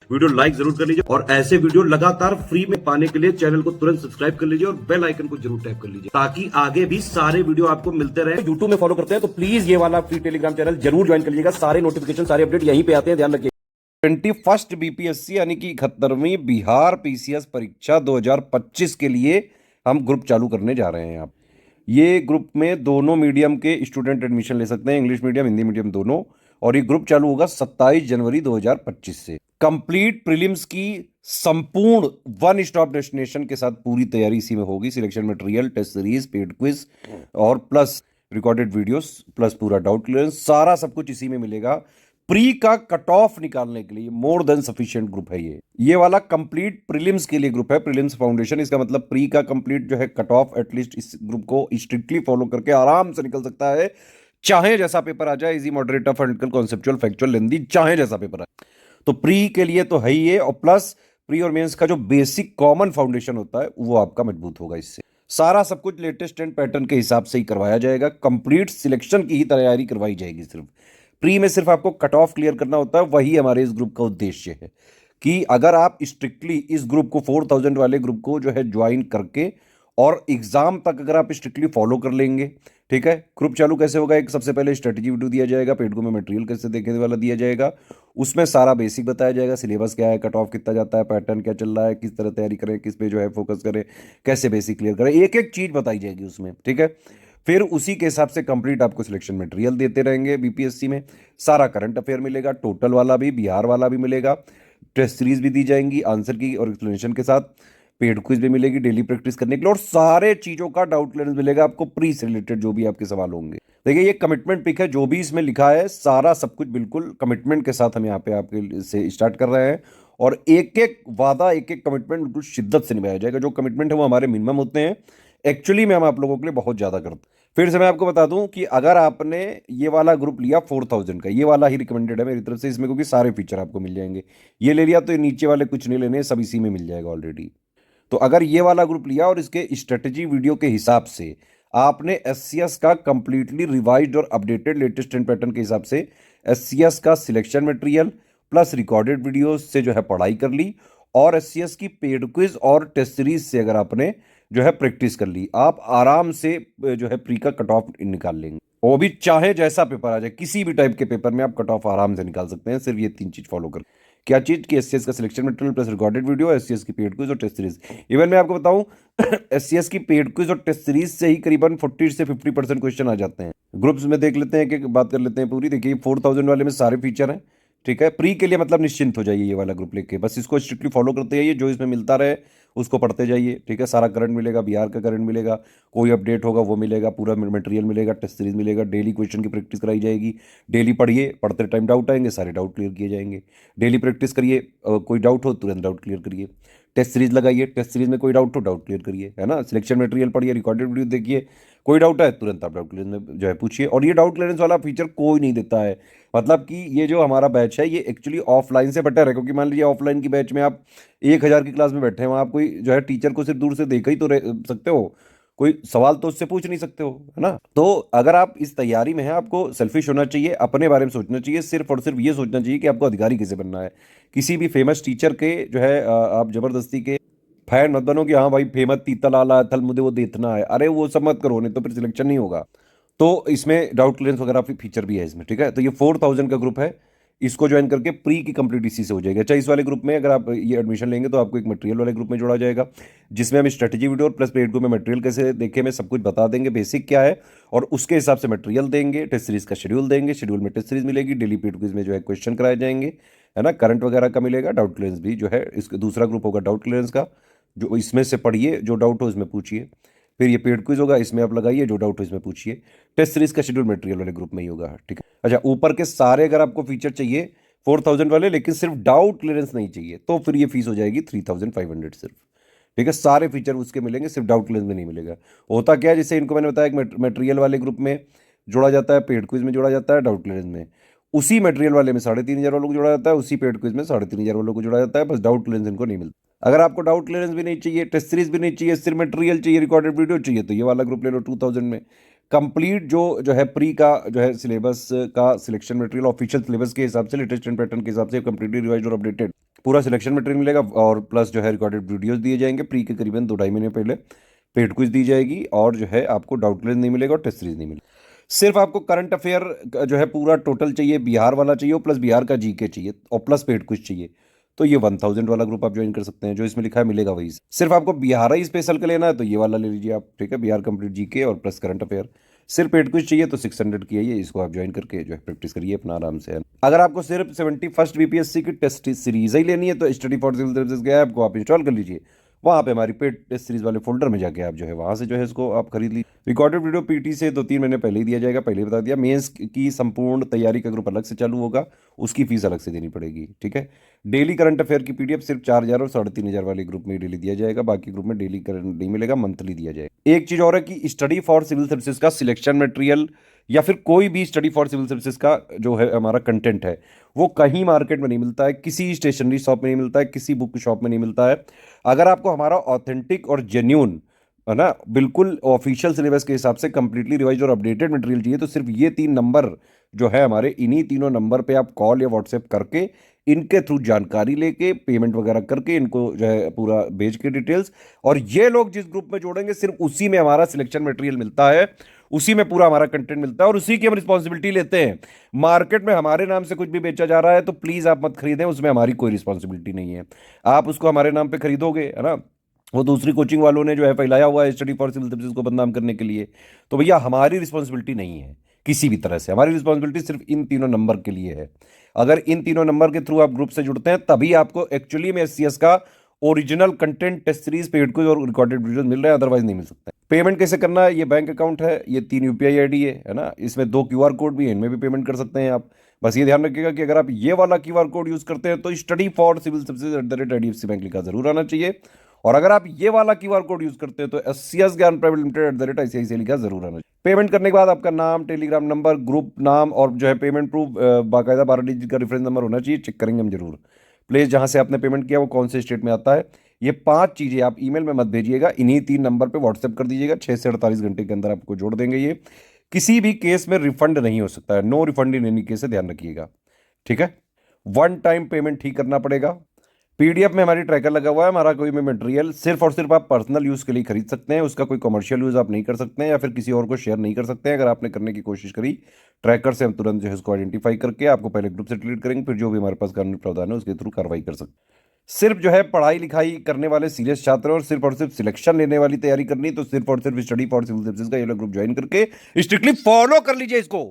Video like जरूर कर लीजिए और ऐसे वीडियो लगातार फ्री में पाने के लिए चैनल को तुरंत सब्सक्राइब कर लीजिए और बेल आइकन को जरूर टैप कर लीजिए ताकि आगे भी सारे वीडियो आपको मिलते रहे। यूट्यूब में फॉलो करते हैं तो प्लीज ये वाला फ्री टेलीग्राम चैनल जरूर ज्वाइन कर लीजिएगा। सारे नोटिफिकेशन सारे अपडेट यहीं पे आते हैं, ध्यान रखिए। 21st बीपीएससी यानी कि 71वीं बिहार पीसीएस परीक्षा 2025 के लिए हम ग्रुप चालू करने जा रहे हैं। आप ये ग्रुप में दोनों मीडियम के स्टूडेंट एडमिशन ले सकते हैं, इंग्लिश मीडियम हिंदी मीडियम दोनों। और ये ग्रुप चालू होगा 27 जनवरी 2025 से। कंप्लीट प्रीलिम्स की संपूर्ण वन स्टॉप डेस्टिनेशन के साथ पूरी तैयारी इसी में होगी। Selection material, test series, paid quiz और प्लस रिकॉर्डेड वीडियोस प्लस पूरा डाउट क्लियरेंस, सारा सब कुछ इसी में मिलेगा। प्री का कट ऑफ निकालने के लिए मोर देन सफिशिएंट ग्रुप है ये वाला कंप्लीट प्रीलिम्स के लिए ग्रुप है, प्रीलिम्स फाउंडेशन। इसका मतलब प्री का कंप्लीट जो है कट ऑफ एटलीस्ट इस ग्रुप को स्ट्रिक्टली फॉलो करके आराम से निकल सकता है, चाहे जैसा पेपर आ जाए, easy moderate tough analytical conceptual factual lengthy, चाहे जैसा पेपर आए। तो प्री के लिए तो है ही ये, और प्लस प्री और मेंस का जो बेसिक कॉमन फाउंडेशन होता है वो आपका मजबूत होगा। इससे सारा सब कुछ लेटेस्ट एंड पैटर्न के हिसाब से ही करवाया जाएगा। कंप्लीट सिलेक्शन की ही तैयारी करवाई जाएगी। सिर्फ प्री में सिर्फ आपको कट ऑफ क्लियर करना होता है, वही हमारे इस ग्रुप का उद्देश्य है कि अगर आप स्ट्रिक्टली इस ग्रुप को 4000 वाले ग्रुप को जो है ज्वाइन करके और एग्जाम तक अगर आप स्ट्रिक्टली फॉलो कर लेंगे, ठीक है। ग्रुप चालू कैसे होगा, एक सबसे पहले स्ट्रेटेजी वीडियो दिया जाएगा, पेडको में मटेरियल कैसे देखने वाला दिया जाएगा, उसमें सारा बेसिक बताया जाएगा, सिलेबस क्या है, कट ऑफ कितना जाता है, पैटर्न क्या चल रहा है, किस तरह तैयारी करें, किस पे जो है फोकस करें, कैसे बेसिक क्लियर करें, एक एक चीज बताई जाएगी उसमें, ठीक है। फिर उसी के हिसाब से कंप्लीट आपको सिलेक्शन मटेरियल देते रहेंगे। बीपीएससी में सारा करंट अफेयर मिलेगा, टोटल वाला भी, बिहार वाला भी मिलेगा, टेस्ट सीरीज भी दी जाएंगी आंसर की और एक्सप्लेनेशन के साथ, पेड क्विज भी मिलेगी डेली प्रैक्टिस करने के लिए, और सारे चीजों का डाउट क्लियरेंस मिलेगा आपको प्री से रिलेटेड जो भी आपके सवाल होंगे। देखिए ये कमिटमेंट पिक है, जो भी इसमें लिखा है सारा सब कुछ बिल्कुल कमिटमेंट के साथ हम यहाँ पे आपके से स्टार्ट कर रहे हैं, और एक एक वादा एक एक कमिटमेंट बिल्कुल शिद्दत से निभाया जाएगा। जो कमिटमेंट है वो हमारे मिनिमम होते हैं, एक्चुअली में हम आप लोगों के लिए बहुत ज्यादा करते हैं। फिर से मैं आपको बता दूं कि अगर आपने ये वाला ग्रुप लिया 4000 का, ये वाला ही रिकमेंडेड है मेरी तरफ से इसमें, क्योंकि सारे फीचर आपको मिल जाएंगे। ये ले लिया तो ये नीचे वाले कुछ नहीं लेने, सब इसी में मिल जाएगा ऑलरेडी। तो अगर ये वाला ग्रुप लिया और इसके स्ट्रेटेजी वीडियो के हिसाब से आपने एससीएस का कंप्लीटली रिवाइज्ड और अपडेटेड लेटेस्ट एंड पैटर्न के हिसाब से एससीएस का selection material plus recorded video से जो है पढ़ाई कर ली, और एससीएस की पेड क्विज और टेस्ट सीरीज से अगर आपने जो है प्रैक्टिस कर ली, आप आराम से जो है प्री का कट ऑफ निकाल लेंगे। वो भी चाहे जैसा पेपर आ जाए, किसी भी टाइप के पेपर में आप कट ऑफ आराम से निकाल सकते हैं, सिर्फ ये 3 चीज फॉलो कर। क्या चीज कि एससीएस का selection material plus recorded video, SCS की पेड क्विज और टेस्ट सीरीज। इवन मैं आपको बताऊं एससीएस की पेड क्विज और टेस्ट सीरीज से ही करीबन 40 से 50% क्वेश्चन आ जाते हैं। ग्रुप्स में देख लेते हैं कि बात कर लेते हैं पूरी। देखिए 4000 वाले में सारे फीचर हैं, ठीक है। प्री के लिए मतलब निश्चिंत हो जाइए, ये वाला ग्रुप लेके बस इसको स्ट्रिक्टली फॉलो करते जाइए, जो इसमें मिलता रहे उसको पढ़ते जाइए, ठीक है। सारा करंट मिलेगा, बिहार का करंट मिलेगा, कोई अपडेट होगा वो मिलेगा, पूरा मटेरियल मिलेगा, टेस्ट सीरीज मिलेगा, डेली क्वेश्चन की प्रैक्टिस कराई जाएगी। डेली पढ़िए, पढ़ते टाइम डाउट आएंगे, सारे डाउट क्लियर किए जाएंगे। डेली प्रैक्टिस करिए, कोई डाउट हो तुरंत डाउट क्लियर करिए। टेस्ट सीरीज लगाइए, टेस्ट सीरीज में कोई डाउट हो डाउट क्लियर करिए, है ना। सिलेक्शन मटेरियल पढ़िए, रिकॉर्डेड वीडियो देखिए, कोई डाउट है तुरंत आप डाउट क्लियरेंस में जो है पूछिए। और ये डाउट क्लियरेंस वाला फीचर कोई नहीं देता है, मतलब कि ये जो हमारा बैच है ये एक्चुअली ऑफलाइन से बेटर है, क्योंकि मान लीजिए ऑफलाइन की बैच में आप 1000 की क्लास में बैठे हैं, वहाँ आप कोई जो है टीचर को सिर्फ दूर से देखा ही तो सकते हो, कोई सवाल तो उससे पूछ नहीं सकते हो, है ना। तो अगर आप इस तैयारी में हैं, आपको सेल्फिश होना चाहिए, अपने बारे में सोचना चाहिए, सिर्फ और सिर्फ ये सोचना चाहिए कि आपको अधिकारी कैसे बनना है। किसी भी फेमस टीचर के जो है आप जबरदस्ती के फैन मत बनो कि हाँ भाई फेमस तीतल आला थल मुझे वो देखना है, अरे वो सब मत करो, नहीं तो फिर सिलेक्शन नहीं होगा। तो इसमें डाउट क्लियरेंस वगैरह फीचर भी है इसमें, ठीक है। तो ये 4000 का ग्रुप है, इसको ज्वाइन करके प्री की कंप्लीट इसी से हो जाएगा। अच्छा, इस वाले ग्रुप में अगर आप ये एडमिशन लेंगे तो आपको एक मटेरियल वाले ग्रुप में जोड़ा जाएगा, जिसमें हम strategy video plus paid group में मटेरियल कैसे देखे में सब कुछ बता देंगे, बेसिक क्या है, और उसके हिसाब से मटेरियल देंगे, टेस्ट सीरीज का शेड्यूल देंगे, शेड्यूल में टेस्ट सीरीज मिलेगी, डेली पेड क्विज में जो है क्वेश्चन कराए जाएंगे, है ना। करंट वगैरह का मिलेगा, डाउट क्लियरेंस भी जो है इसका दूसरा ग्रुप होगा डाउट क्लियरेंस का, जो इसमें से पढ़िए, जो डाउट हो इसमें पूछिए। फिर ये पेड क्विज होगा, इसमें आप लगाइए, जो डाउट हो इसमें पूछिए। टेस्ट सीरीज का शेड्यूल मटेरियल वाले ग्रुप में ही होगा, ठीक है। अच्छा, ऊपर के सारे अगर आपको फीचर चाहिए 4000 वाले, लेकिन सिर्फ डाउट क्लियरेंस नहीं चाहिए, तो फिर ये फीस हो जाएगी 3500 सिर्फ, ठीक है। सारे फीचर उसके मिलेंगे, सिर्फ डाउट क्लियरेंस में नहीं मिलेगा। होता क्या है, जैसे इनको मैंने बताया कि मटेरियल वाले ग्रुप में जोड़ा जाता है, पेड क्विज में जोड़ा जाता है, डाउट क्लियरेंस में, उसी मटेरियल वाले में 3500 वालों को जोड़ा जाता है, उसी पेड क्विज में 3500 वालों को जोड़ा जाता है, बस डाउट क्लियरेंस इनको नहीं मिलता। अगर आपको डाउट क्लियरेंस भी नहीं चाहिए, टेस्ट सीरीज भी नहीं चाहिए, सिर्फ मटेरियल चाहिए, रिकॉर्डेड वीडियो चाहिए, तो ये वाला ग्रुप ले लो 2000 में। कंप्लीट जो है प्री का जो है सिलेबस का सिलेक्शन मटेरियल ऑफिशियल सिलेबस के हिसाब से लेटेस्ट एंड पैटर्न के हिसाब से कंप्लीटली रिवाइज और अपडेटेड पूरा सिलेक्शन मटेरियल मिलेगा, और प्लस जो है रिकॉर्डेड वीडियोस दिए जाएंगे प्री के करीबन 2-2.5 महीने पहले। पेड क्विज दी जाएगी और जो है आपको डाउटलेस नहीं मिलेगा और टेस्ट सीरीज नहीं मिलेगा। सिर्फ आपको करंट अफेयर जो है पूरा टोटल चाहिए, बिहार वाला चाहिए और प्लस बिहार का जीके चाहिए और प्लस पेड क्विज चाहिए, तो ये 1000 वाला ग्रुप आप ज्वाइन कर सकते हैं। जो इसमें लिखा है मिलेगा वही। सिर्फ आपको बिहार ही स्पेशल का लेना है तो ये वाला ले लीजिए आप, ठीक है, बिहार कंप्लीट जीके और प्लस करंट अफेयर। सिर्फ पेड क्विज चाहिए तो 600 की है ये, इसको आप ज्वाइन करके जो है प्रैक्टिस करिए अपना आराम से। अगर आपको सिर्फ 71st बीपीएससी की टेस्ट सीरीज ही लेनी है तो स्टडी फॉर सिविल सर्विसेज के ऐप को आप इंस्टॉल कर लीजिए। वहाँ पे हमारी पेड टेस्ट सीरीज वाले फोल्डर में जाके आप जो है वहाँ से जो है इसको आप खरीद लीजिए। रिकॉर्डेड वीडियो पीटी से 2-3 महीने पहले ही दिया जाएगा, पहले ही बता दिया। मेंस की संपूर्ण तैयारी का ग्रुप अलग से चालू होगा, उसकी फीस अलग से देनी पड़ेगी, ठीक है। डेली करंट अफेयर की पीडीएफ सिर्फ 4000 और 3500 वाले ग्रुप में डेली दिया जाएगा, बाकी ग्रुप में डेली करंट नहीं मिलेगा, मंथली दिया जाएगा। एक चीज और है कि स्टडी फॉर सिविल सर्विसेज का सिलेक्शन मटेरियल या फिर कोई भी स्टडी फॉर सिविल सर्विसेज का जो है हमारा कंटेंट है वो कहीं मार्केट में नहीं मिलता है, किसी स्टेशनरी शॉप में नहीं मिलता है, किसी बुक शॉप में नहीं मिलता है। अगर आपको हमारा ऑथेंटिक और जेन्यून है ना बिल्कुल ऑफिशियल सिलेबस के हिसाब से कंप्लीटली रिवाइज और अपडेटेड मटेरियल चाहिए तो सिर्फ ये 3 नंबर जो है हमारे, इन्हीं तीनों नंबर पे आप कॉल या व्हाट्सएप करके इनके थ्रू जानकारी लेके पेमेंट वगैरह करके इनको जो है पूरा भेज के डिटेल्स, और ये लोग जिस ग्रुप में जोड़ेंगे सिर्फ उसी में हमारा सिलेक्शन मटेरियल मिलता है, उसी में पूरा हमारा कंटेंट मिलता है और उसी की हम रिस्पॉन्सिबिलिटी लेते हैं। मार्केट में हमारे नाम से कुछ भी बेचा जा रहा है तो प्लीज आप मत खरीदें, उसमें हमारी कोई रिस्पॉन्सिबिलिटी नहीं है। आप उसको हमारे नाम पे खरीदोगे है ना, वो दूसरी कोचिंग वालों ने जो है फैलाया हुआ है स्टडी फॉर सिविल सर्विसेज को बदनाम करने के लिए, तो भैया हमारी रिस्पॉन्सिबिलिटी नहीं है किसी भी तरह से। हमारी रिस्पॉन्सिबिलिटी सिर्फ इन तीनों नंबर के लिए है। अगर इन तीनों नंबर के थ्रू आप ग्रुप से जुड़ते हैं तभी आपको एक्चुअली में एससीएस का original content, test series, paid quiz और रिकॉर्डेड वीडियोस मिल रहे हैं, अदरवाइज नहीं मिल सकता है। पेमेंट कैसे करना है, ये बैंक अकाउंट है, ये 3 यूपीआई आईडी है ना, इसमें 2 क्यूआर कोड भी है, इनमें भी पेमेंट कर सकते हैं आप। बस ये ध्यान रखिएगा कि अगर आप ये वाला क्यूआर कोड यूज करते हैं तो study for civil services @IDFC bank लिखा जरूर आना चाहिए, और अगर आप ये वाला क्यूआर कोड यूज करते हैं तो एससीएस ज्ञान प्राइवेट लिमिटेड @ICICI लिखा जरूर आना चाहिए। पेमेंट करने के बाद आपका नाम, टेलीग्राम नंबर, ग्रुप नाम और जो है पेमेंट प्रूफ बाकायदा 12 डिजिट का रेफरेंस नंबर होना चाहिए, चेक करेंगे हम जरूर। प्लेस जहां से आपने पेमेंट किया वो कौन से स्टेट में आता है, ये 5 चीजें आप ईमेल में मत भेजिएगा, इन्हीं 3 नंबर पे व्हाट्सएप कर दीजिएगा, 6 से 48 घंटे के अंदर आपको जोड़ देंगे। ये किसी भी केस में रिफंड नहीं हो सकता है, no refund in any case, ध्यान रखिएगा, ठीक है। 1 टाइम पेमेंट ही करना पड़ेगा। पीडीएफ में हमारी ट्रैकर लगा हुआ है, हमारा कोई भी मटेरियल सिर्फ और सिर्फ आप पर्सनल यूज के लिए खरीद सकते हैं, उसका कोई कमर्शियल यूज आप नहीं कर सकते हैं या फिर किसी और को शेयर नहीं कर सकते हैं। अगर आपने करने की कोशिश करी ट्रैकर से हम तुरंत जो है उसको आइडेंटिफाई करके आपको पहले ग्रुप से डिलीट करेंगे, फिर जो भी हमारे पास कानूनी प्रावधान है उसके थ्रू कार्रवाई कर सकते हैं। सिर्फ जो है पढ़ाई लिखाई करने वाले सीरियस छात्र और सिर्फ सिलेक्शन लेने वाली तैयारी करनी, तो सिर्फ और सिर्फ स्टडी फॉर सिविल सर्विसेज का ये लोग ग्रुप ज्वाइन करके स्ट्रिक्टली फॉलो कर लीजिए इसको।